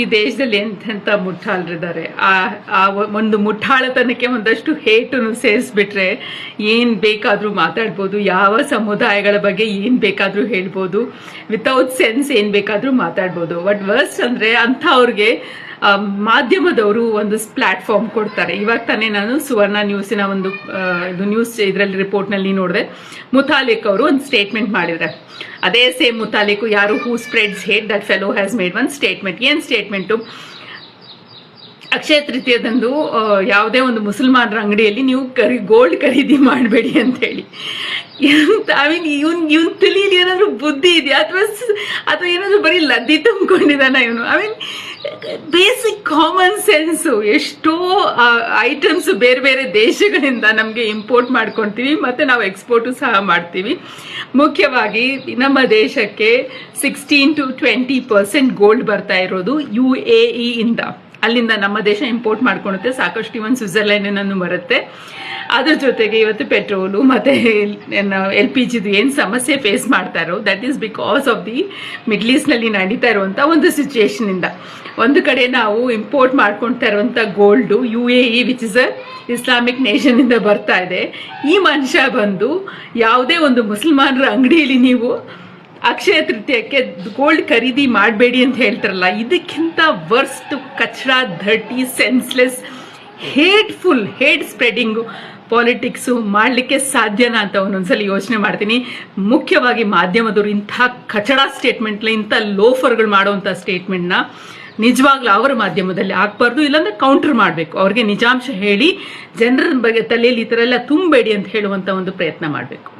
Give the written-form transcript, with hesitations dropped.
ಈ ದೇಶದಲ್ಲಿ ಎಂತೆಂಥ ಮುಠಾಳರಿದ್ದಾರೆ. ಆ ಒಂದು ಮುಠಾಳತನಕ್ಕೆ ಒಂದಷ್ಟು ಹೇಟನ್ನು ಸೇರಿಸ್ಬಿಟ್ರೆ ಏನು ಬೇಕಾದರೂ ಮಾತಾಡ್ಬೋದು, ಯಾವ ಸಮುದಾಯಗಳ ಬಗ್ಗೆ ಏನು ಬೇಕಾದರೂ ಹೇಳ್ಬೋದು, ವಿತೌಟ್ ಸೆನ್ಸ್ ಏನು ಬೇಕಾದರೂ ಮಾತಾಡ್ಬೋದು. ಬಟ್ ವರ್ಸ್ಟ್ ಅಂದರೆ ಅಂಥವ್ರಿಗೆ ಮಾಧ್ಯಮದವರು ಒಂದು ಪ್ಲ್ಯಾಟ್ಫಾರ್ಮ್ ಕೊಡ್ತಾರೆ. ಇವಾಗ ತಾನೇ ನಾನು ಸುವರ್ಣ ನ್ಯೂಸಿನ ಒಂದು ಇದು ನ್ಯೂಸ್ ಇದರಲ್ಲಿ ರಿಪೋರ್ಟ್ನಲ್ಲಿ ನೋಡಿದೆ, ಮುತಾಲಿಕ್ ಅವರು ಒಂದು ಸ್ಟೇಟ್ಮೆಂಟ್ ಮಾಡಿದ್ದಾರೆ. ಅದೇ ಸೇಮ್ ಮುತಾಲಿಕ್ ಯಾರು who spreads hate that fellow has made one statement. ಏನು ಸ್ಟೇಟ್ಮೆಂಟು? ಅಕ್ಷಯ ತೃತೀಯದಂದು ಯಾವುದೇ ಒಂದು ಮುಸಲ್ಮಾನರ ಅಂಗಡಿಯಲ್ಲಿ ನೀವು ಗೋಲ್ಡ್ ಖರೀದಿ ಮಾಡಬೇಡಿ ಅಂತೇಳಿ. ಐ ಮೀನ್ ಇವನ್ ತಿಳಿಲಿ ಏನಾದರೂ ಬುದ್ಧಿ ಇದೆಯಾ ಅಥವಾ ಏನಾದರೂ ಬರೀ ಲದ್ದಿ ತುಂಬಿಕೊಂಡಿದ್ದಾನ ಇವನು? I mean basic common sense. ಎಷ್ಟೋ ಐಟಮ್ಸ್ ಬೇರೆ ಬೇರೆ ದೇಶಗಳಿಂದ ನಮಗೆ ಇಂಪೋರ್ಟ್ ಮಾಡ್ಕೊಳ್ತೀವಿ ಮತ್ತು ನಾವು ಎಕ್ಸ್ಪೋರ್ಟು ಸಹ ಮಾಡ್ತೀವಿ. ಮುಖ್ಯವಾಗಿ ನಮ್ಮ ದೇಶಕ್ಕೆ 16 to 20% ಗೋಲ್ಡ್ ಬರ್ತಾ ಇರೋದು UAE ಇಂದ. ಅಲ್ಲಿಂದ ನಮ್ಮ ದೇಶ ಇಂಪೋರ್ಟ್ ಮಾಡ್ಕೊಳುತ್ತೆ ಸಾಕಷ್ಟು. ಇವನ್ ಸ್ವಿಟ್ಜರ್ಲೆಂಡಿನೂ ಬರುತ್ತೆ. ಅದ್ರ ಜೊತೆಗೆ ಇವತ್ತು ಪೆಟ್ರೋಲು ಮತ್ತು LPGದು ಏನು ಸಮಸ್ಯೆ ಫೇಸ್ ಮಾಡ್ತಾ ಇರೋ that is because of the middle ಈಸ್ಟ್ನಲ್ಲಿ ನಡೀತಾ ಇರುವಂಥ ಒಂದು ಸಿಚುಯೇಷನಿಂದ. ಒಂದು ಕಡೆ ನಾವು ಇಂಪೋರ್ಟ್ ಮಾಡ್ಕೊಳ್ತಾ ಇರುವಂಥ gold UAE which is a Islamic ನೇಷನಿಂದ ಬರ್ತಾ ಇದೆ. ಈ ಮನುಷ್ಯ ಬಂದು ಯಾವುದೇ ಒಂದು ಮುಸಲ್ಮಾನರ ಅಂಗಡಿಯಲ್ಲಿ ನೀವು ಅಕ್ಷಯ ತೃತೀಯಕ್ಕೆ ಗೋಲ್ಡ್ ಖರೀದಿ ಮಾಡಬೇಡಿ ಅಂತ ಹೇಳ್ತಾರಲ್ಲ, ಇದಕ್ಕಿಂತ ವರ್ಸ್ಟ್ ಕಚ್ರಾ, dirty, senseless, hateful, hate spreading politics ಮಾಡಲಿಕ್ಕೆ ಸಾಧ್ಯನಾ ಅಂತ ಒಂದೊಂದ್ಸಲ ಯೋಚನೆ ಮಾಡ್ತೀನಿ. ಮುಖ್ಯವಾಗಿ ಮಾಧ್ಯಮದವರು ಇಂಥ ಕಚಡಾ ಸ್ಟೇಟ್ಮೆಂಟ್ನ, ಇಂಥ ಲೋಫರ್ಗಳು ಮಾಡೋವಂಥ ಸ್ಟೇಟ್ಮೆಂಟ್ನ ನಿಜವಾಗ್ಲೂ ಅವರ ಮಾಧ್ಯಮದಲ್ಲಿ ಹಾಕ್ಬಾರ್ದು. ಇಲ್ಲಾಂದರೆ ಕೌಂಟರ್ ಮಾಡಬೇಕು. ಅವ್ರಿಗೆ ನಿಜಾಂಶ ಹೇಳಿ ಜನರ ಬಗ್ಗೆ ತಲೆಯಲ್ಲಿ ಈ ಥರ ಎಲ್ಲ ತುಂಬಬೇಡಿ ಅಂತ ಹೇಳುವಂಥ ಒಂದು ಪ್ರಯತ್ನ ಮಾಡಬೇಕು.